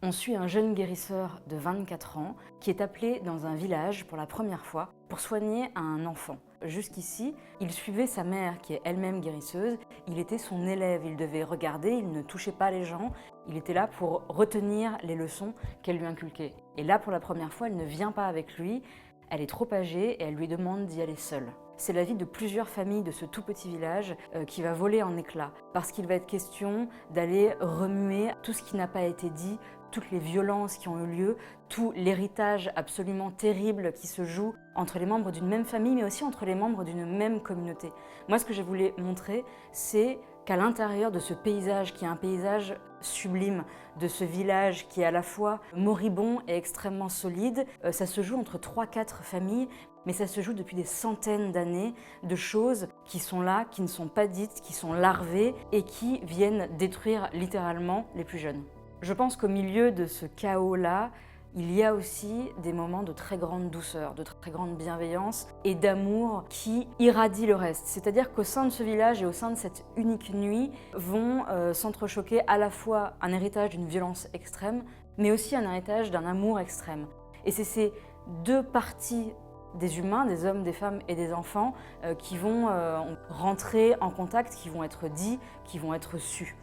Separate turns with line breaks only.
On suit un jeune guérisseur de 24 ans qui est appelé dans un village pour la première fois pour soigner un enfant. Jusqu'ici, il suivait sa mère qui est elle-même guérisseuse, il était son élève, il devait regarder, il ne touchait pas les gens, il était là pour retenir les leçons qu'elle lui inculquait. Et là, pour la première fois, elle ne vient pas avec lui, elle est trop âgée et elle lui demande d'y aller seule. C'est la vie de plusieurs familles de ce tout petit village qui va voler en éclats, parce qu'il va être question d'aller remuer tout ce qui n'a pas été dit, toutes les violences qui ont eu lieu, tout l'héritage absolument terrible qui se joue entre les membres d'une même famille, mais aussi entre les membres d'une même communauté. Moi, ce que je voulais montrer, c'est qu'à l'intérieur de ce paysage, qui est un paysage sublime, de ce village qui est à la fois moribond et extrêmement solide, ça se joue entre 3-4 familles, mais ça se joue depuis des centaines d'années de choses qui sont là, qui ne sont pas dites, qui sont larvées et qui viennent détruire littéralement les plus jeunes. Je pense qu'au milieu de ce chaos-là, il y a aussi des moments de très grande douceur, de très grande bienveillance et d'amour qui irradient le reste. C'est-à-dire qu'au sein de ce village et au sein de cette unique nuit vont s'entrechoquer à la fois un héritage d'une violence extrême, mais aussi un héritage d'un amour extrême. Et c'est ces deux parties des humains, des hommes, des femmes et des enfants qui vont rentrer en contact, qui vont être dits, qui vont être sus.